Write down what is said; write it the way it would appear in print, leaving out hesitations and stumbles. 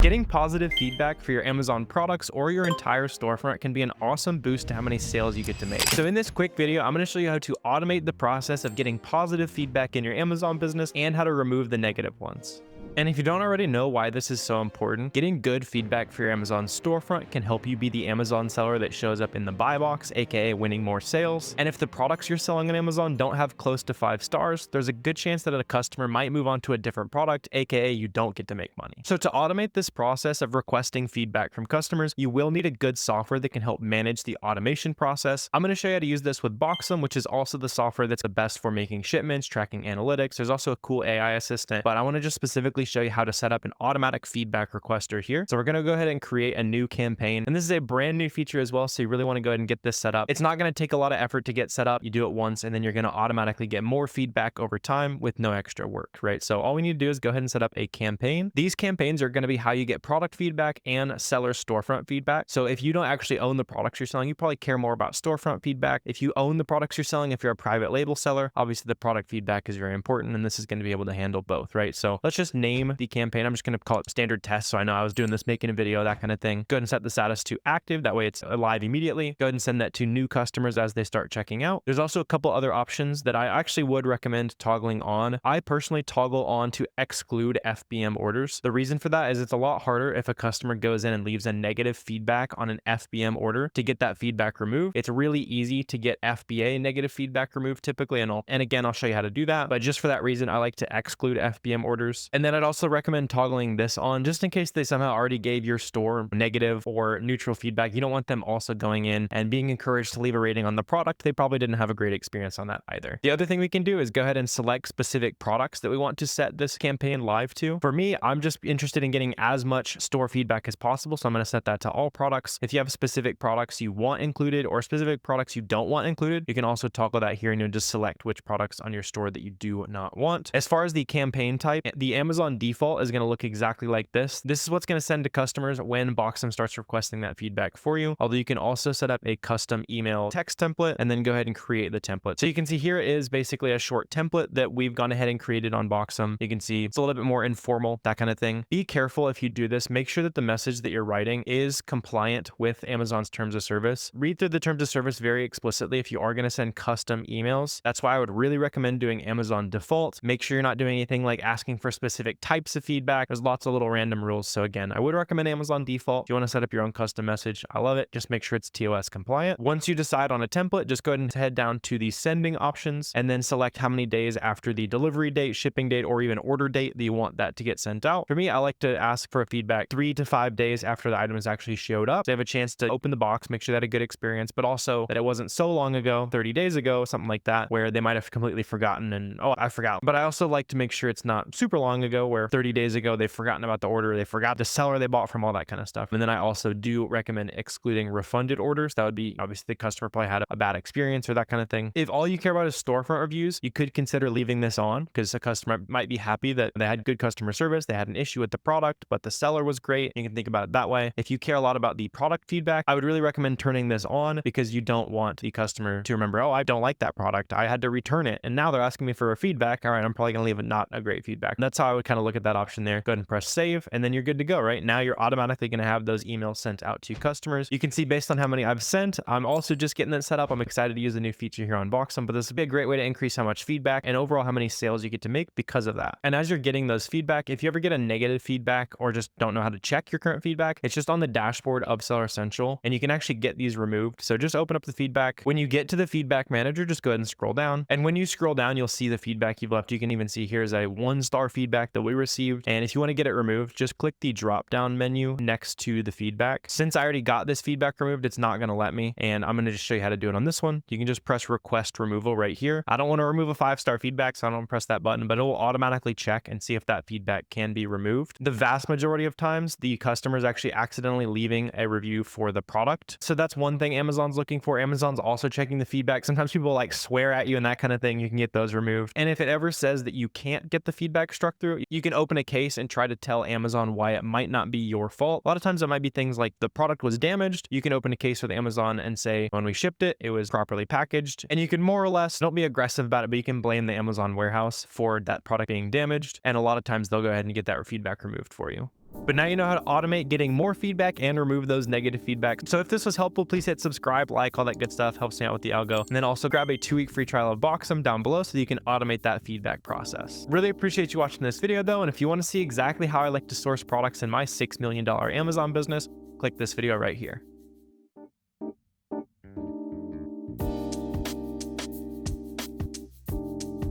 Getting positive feedback for your Amazon products or your entire storefront can be an awesome boost to how many sales you get to make. So in this quick video, I'm going to show you how to automate the process of getting positive feedback in your Amazon business and how to remove the negative ones. And if you don't already know why this is so important, getting good feedback for your Amazon storefront can help you be the Amazon seller that shows up in the buy box, aka winning more sales. And if the products you're selling on Amazon don't have close to 5 stars, there's a good chance that a customer might move on to a different product, aka you don't get to make money. So to automate this process of requesting feedback from customers, you will need a good software that can help manage the automation process. I'm going to show you how to use this with Boxem, which is also the software that's the best for making shipments, tracking analytics. There's also a cool AI assistant, but I want to just specifically show you how to set up an automatic feedback requester here. So we're going to go ahead and create a new campaign. And this is a brand new feature as well. So you really want to go ahead and get this set up. It's not going to take a lot of effort to get set up. You do it once and then you're going to automatically get more feedback over time with no extra work, right? So all we need to do is go ahead and set up a campaign. These campaigns are going to be how you get product feedback and seller storefront feedback. So if you don't actually own the products you're selling, you probably care more about storefront feedback. If you own the products you're selling, if you're a private label seller, obviously the product feedback is very important and this is going to be able to handle both, right? So let's just name the campaign. I'm just going to call it standard test. So I know I was doing this, making a video, that kind of thing. Go ahead and set the status to active. That way it's live immediately. Go ahead and send that to new customers as they start checking out. There's also a couple other options that I actually would recommend toggling on. I personally toggle on to exclude FBM orders. The reason for that is it's a lot harder if a customer goes in and leaves a negative feedback on an FBM order to get that feedback removed. It's really easy to get FBA negative feedback removed typically. And again, I'll show you how to do that. But just for that reason, I like to exclude FBM orders. And then I'd also recommend toggling this on just in case they somehow already gave your store negative or neutral feedback. You don't want them also going in and being encouraged to leave a rating on the product. They probably didn't have a great experience on that either. The other thing we can do is go ahead and select specific products that we want to set this campaign live to. For me, I'm just interested in getting as much store feedback as possible. So I'm going to set that to all products. If you have specific products you want included or specific products you don't want included, you can also toggle that here and you'll just select which products on your store that you do not want. As far as the campaign type, the Amazon default is going to look exactly like this. This is what's going to send to customers when Boxem starts requesting that feedback for you. Although you can also set up a custom email text template and then go ahead and create the template. So you can see here is basically a short template that we've gone ahead and created on Boxem. You can see it's a little bit more informal, that kind of thing. Be careful if you do this. Make sure that the message that you're writing is compliant with Amazon's terms of service. Read through the terms of service very explicitly if you are going to send custom emails. That's why I would really recommend doing Amazon default. Make sure you're not doing anything like asking for specific types of feedback. There's lots of little random rules. So again, I would recommend Amazon default. If you want to set up your own custom message, I love it. Just make sure it's TOS compliant. Once you decide on a template, just go ahead and head down to the sending options and then select how many days after the delivery date, shipping date, or even order date that you want that to get sent out. For me, I like to ask for a feedback 3 to 5 days after the item has actually showed up. So they have a chance to open the box, make sure they had a good experience, but also that it wasn't so long ago, 30 days ago, something like that, where they might have completely forgotten and, oh, I forgot. But I also like to make sure it's not super long ago where 30 days ago they've forgotten about the order, they forgot the seller they bought from, all that kind of stuff. And then I also do recommend excluding refunded orders. That would be obviously the customer probably had a bad experience or that kind of thing. If all you care about is storefront reviews, you could consider leaving this on because a customer might be happy that they had good customer service, they had an issue with the product, but the seller was great. You can think about it that way. If you care a lot about the product feedback, I would really recommend turning this on because you don't want the customer to remember, oh, I don't like that product, I had to return it, and now they're asking me for a feedback. All right, I'm probably gonna leave it not a great feedback. That's how I would kind of look at that option there. Go ahead and press save, and then you're good to go, right? Now you're automatically gonna have those emails sent out to customers. You can see based on how many I've sent, I'm also just getting that set up. I'm excited to use a new feature here on Boxem, but this would be a great way to increase how much feedback and overall how many sales you get to make because of that. And as you're getting those feedback, if you ever get a negative feedback or just don't know how to check your current feedback, it's just on the dashboard of Seller Central, and you can actually get these removed. So just open up the feedback. When you get to the feedback manager, just go ahead and scroll down. And when you scroll down, you'll see the feedback you've left. You can even see here's a 1-star feedback that we received. And if you want to get it removed, just click the drop down menu next to the feedback. Since I already got this feedback removed, it's not going to let me. And I'm going to just show you how to do it on this one. You can just press request removal right here. I don't want to remove a 5-star feedback, so I don't press that button, but it will automatically check and see if that feedback can be removed. The vast majority of times, the customer is actually accidentally leaving a review for the product. So that's one thing Amazon's looking for. Amazon's also checking the feedback. Sometimes people like swear at you and that kind of thing. You can get those removed. And if it ever says that you can't get the feedback struck through, you can open a case and try to tell Amazon why it might not be your fault. A lot of times it might be things like the product was damaged. You can open a case with Amazon and say, when we shipped it, it was properly packaged. And you can more or less, don't be aggressive about it, but you can blame the Amazon warehouse for that product being damaged. And a lot of times they'll go ahead and get that feedback removed for you. But now you know how to automate getting more feedback and remove those negative feedback. So if this was helpful, please hit subscribe, like, all that good stuff, helps me out with the algo. And then also grab a 2-week free trial of Boxem down below so you can automate that feedback process. Really appreciate you watching this video though, and if you want to see exactly how I like to source products in my $6 million Amazon business, click this video right here.